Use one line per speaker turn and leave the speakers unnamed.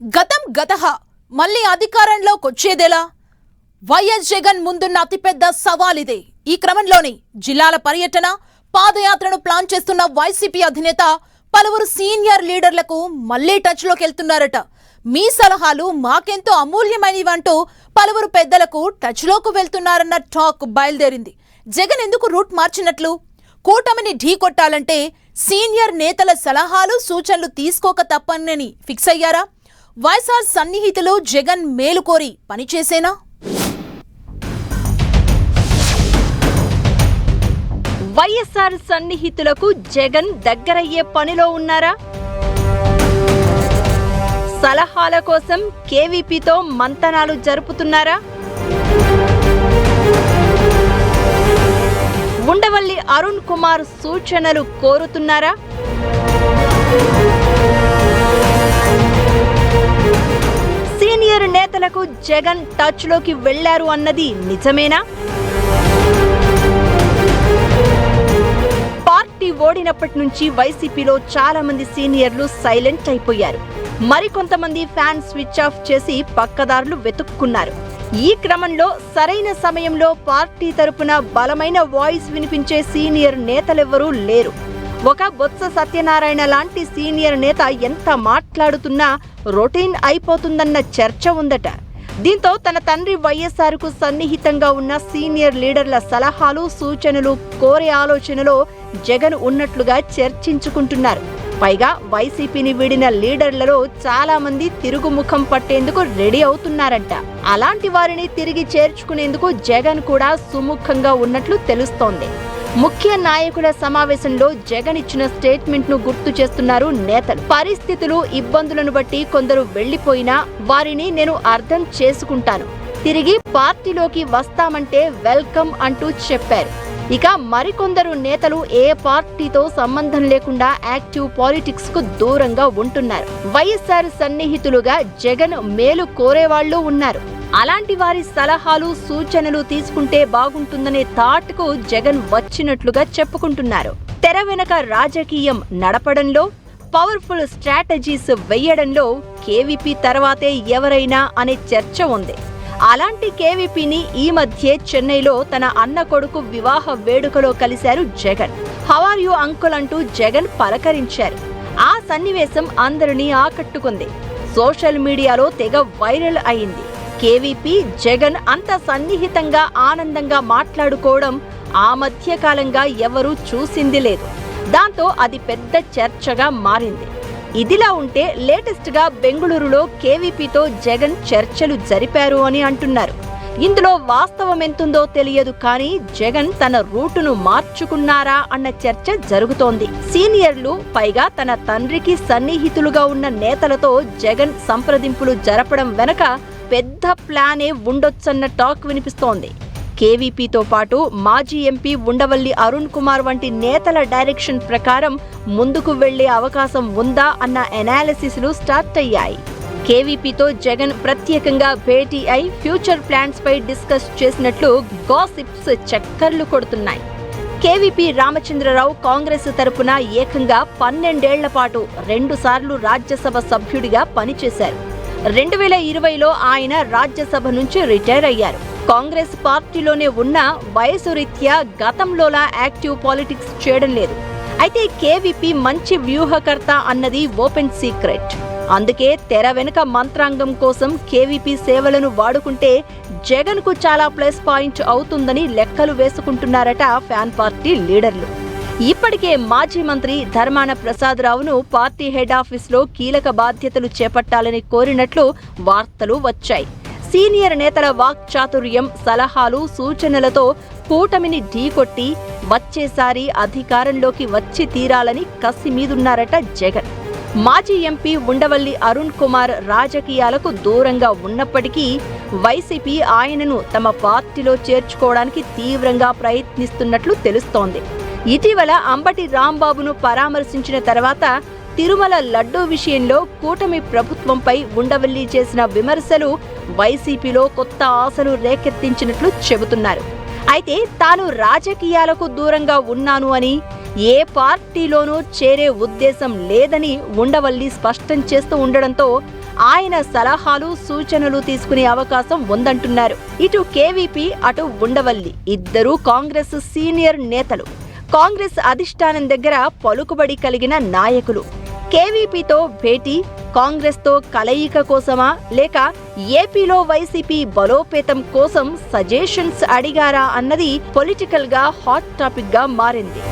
గతం గతహ మళ్ళీ అధికారంలోకొచ్చేదేలా? వైఎస్ జగన్ ముందున్న అతిపెద్ద సవాలిదే. ఈ క్రమంలోనే జిల్లాల పర్యటన, పాదయాత్రను ప్లాన్ చేస్తున్న వైసీపీ అధినేత పలువురు సీనియర్ లీడర్లకు మళ్లీ టచ్లోకి వెళ్తున్నారట. మీ సలహాలు మాకెంతో అమూల్యమైనవంటూ పలువురు పెద్దలకు టచ్లోకి వెళ్తున్నారన్న టాక్ బయలుదేరింది. జగన్ ఎందుకు రూట్ మార్చినట్లు? కూటమిని ఢీకొట్టాలంటే సీనియర్ నేతల సలహాలు, సూచనలు తీసుకోక తప్పనని ఫిక్స్ అయ్యారా? వైఎస్ఆర్ సన్నిహితులు జగన్ మేలు కోరి పనిచేసేనా?
వైఎస్ఆర్ సన్నిహితులకు జగన్ దగ్గరయ్యే పనిలో ఉన్నారా? సలహాల కోసం కేవీపీతో మంతనాలు జరుపుతున్నారా? ఉండవల్లి అరుణ్ కుమార్ సూచనలు కోరుతున్నారా? సీనియర్ నేతలకు జగన్ టచ్లోకి వెళ్లారు అన్నది నిజమేనా? పార్టీ ఓడినప్పటి నుంచి వైసీపీలో చాలా మంది సీనియర్లు సైలెంట్ అయిపోయారు. మరికొంతమంది ఫ్యాన్ స్విచ్ ఆఫ్ చేసి పక్కదారులు వెతుక్కున్నారు. ఈ క్రమంలో సరైన సమయంలో పార్టీ తరపున బలమైన వాయిస్ వినిపించే సీనియర్ నేతలెవ్వరూ లేరు. ఒక బొత్స సత్యనారాయణ లాంటి సీనియర్ నేత ఎంత మాట్లాడుతున్నా రొటీన్ అయిపోతుందన్న చర్చ ఉందట. దీంతో తన తండ్రి వైఎస్ఆర్కు సన్నిహితంగా ఉన్న సీనియర్ లీడర్ల సలహాలు, సూచనలు కోరే ఆలోచనలో జగన్ ఉన్నట్లుగా చర్చించుకుంటున్నారు. పైగా వైసీపీని వీడిన లీడర్లలో చాలా మంది తిరుగుముఖం పట్టేందుకు రెడీ అవుతున్నారంట. అలాంటి వారిని తిరిగి చేర్చుకునేందుకు జగన్ కూడా సుముఖంగా ఉన్నట్లు తెలుస్తోంది. ముఖ్య నాయకుల సమావేశంలో జగన్ ఇచ్చిన స్టేట్మెంట్ ను గుర్తు చేస్తున్నారు నేతలు. పరిస్థితులు, ఇబ్బందులను బట్టి కొందరు వెళ్లిపోయినా వారిని నేను అర్థం చేసుకుంటాను, తిరిగి పార్టీలోకి వస్తామంటే వెల్కమ్ అంటూ చెప్పారు. ఇక మరికొందరు నేతలు ఏ పార్టీతో సంబంధం లేకుండా యాక్టివ్ పాలిటిక్స్ కు దూరంగా ఉంటున్నారు. వైఎస్ఆర్ సన్నిహితులుగా జగన్ మేలు కోరేవాళ్లు ఉన్నారు. అలాంటి వారి సలహాలు, సూచనలు తీసుకుంటే బాగుంటుందనే థాట్కు జగన్ వచ్చినట్లుగా చెప్పుకుంటున్నారు. తెర వెనక రాజకీయం నడపడంలో, పవర్ఫుల్ స్ట్రాటజీస్ వెయ్యడంలో కేవీపీ తర్వాతే ఎవరైనా అనే చర్చ ఉంది. అలాంటి కేవీపీని ఈ మధ్య చెన్నైలో తన అన్న కొడుకు వివాహ వేడుకలో కలిశారు Jagan. How are you uncle అంటూ జగన్ పలకరించారు. ఆ సన్నివేశం అందరినీ ఆకట్టుకుంది. సోషల్ మీడియాలో తెగ వైరల్ అయింది. కేవీపీ, జగన్ అంత సన్నిహితంగా ఆనందంగా మాట్లాడుకోవడం ఆ మధ్య కాలంగా ఎవరూ చూసింది లేదు. దాంతో అది పెద్ద చర్చగా మారింది. ఇదిలా ఉంటే లేటెస్ట్ గా బెంగళూరులో కేవీపీతో జగన్ చర్చలు జరిపారు అని అంటున్నారు. ఇందులో వాస్తవం ఎంతుందో తెలియదు, కానీ జగన్ తన రూటును మార్చుకున్నారా అన్న చర్చ జరుగుతోంది. సీనియర్లు, పైగా తన తండ్రికి సన్నిహితులుగా ఉన్న నేతలతో జగన్ సంప్రదింపులు జరపడం వెనక పెద్ద ప్లానే ఉండొచ్చన్న టాక్ వినిపిస్తోంది. కేవీపీతో పాటు మాజీ ఎంపీ ఉండవల్లి అరుణ్ కుమార్ వంటి నేతల డైరెక్షన్ ప్రకారం ముందుకు వెళ్లే అవకాశం ఉందా అన్న ఎనాలిసిస్లు స్టార్ట్ అయ్యాయి. కేవీపీతో జగన్ ప్రత్యేకంగా భేటీ అయి ఫ్యూచర్ ప్లాన్స్ పై డిస్కస్ చేసినట్లు గాసిప్స్ చక్కర్లు కొడుతున్నాయి. కేవీపీ రామచంద్రరావు కాంగ్రెస్ తరపున ఏకంగా 12 ఏళ్ల పాటు 2 సార్లు రాజ్యసభ సభ్యుడిగా పనిచేశారు. 2020లో ఆయన రాజ్యసభ నుంచి రిటైర్ అయ్యారు. కాంగ్రెస్ పార్టీలోనే ఉన్న వయసు రీత్యా గతంలోలా యాక్టివ్ పాలిటిక్స్ చేయడం లేదు. అయితే కేవీపీ మంచి వ్యూహకర్త అన్నది ఓపెన్ సీక్రెట్. అందుకే తెర వెనుక మంత్రాంగం కోసం కేవీపీ సేవలను వాడుకుంటే జగన్ కు చాలా ప్లస్ పాయింట్ అవుతుందని లెక్కలు వేసుకుంటున్నారట ఫ్యాన్ పార్టీ లీడర్లు. ఇప్పటికే మాజీ మంత్రి ధర్మాన ప్రసాదరావును పార్టీ హెడ్ ఆఫీస్లో కీలక బాధ్యతలు చేపట్టాలని కోరినట్లు వార్తలు వచ్చాయి. సీనియర్ నేతల వాక్చాతుర్యం, సలహాలు, సూచనలతో కూటమిని ఢీకొట్టి వచ్చేసారి అధికారంలోకి వచ్చి తీరాలని కసి మీదున్నారట జగన్. మాజీ ఎంపీ ఉండవల్లి అరుణ్ కుమార్ రాజకీయాలకు దూరంగా ఉన్నప్పటికీ వైసీపీ ఆయనను తమ పార్టీలో చేర్చుకోవడానికి తీవ్రంగా ప్రయత్నిస్తున్నట్లు తెలుస్తోంది. ఇటీవల అంబటి రాంబాబును పరామర్శించిన తర్వాత తిరుమల లడ్డూ విషయంలో కూటమి ప్రభుత్వంపై ఉండవల్లి చేసిన విమర్శలు వైసీపీలో కొత్త ఆశలు రేకెత్తించినట్లు చెబుతున్నారు. అయితే తాను రాజకీయాలకు దూరంగా ఉన్నాను అని, ఏ పార్టీలోనూ చేరే ఉద్దేశం లేదని ఉండవల్లి స్పష్టం చేస్తూ ఉండడంతో ఆయన సలహాలు సూచనలు తీసుకునే అవకాశం ఉందంటున్నారు. ఇటు కేవీపీ అటు ఉండవల్లి ఇద్దరూ కాంగ్రెస్ సీనియర్ నేతలు, కాంగ్రెస్ అధిష్టానం దగ్గర పలుకుబడి కలిగిన నాయకులు. కేవీపీతో భేటీ కాంగ్రెస్తో కలయిక కోసమా లేక ఏపీలో వైసీపీ బలోపేతం కోసం సజెషన్స్ అడిగారా అన్నది పొలిటికల్ గా హాట్ టాపిక్ గా మారింది.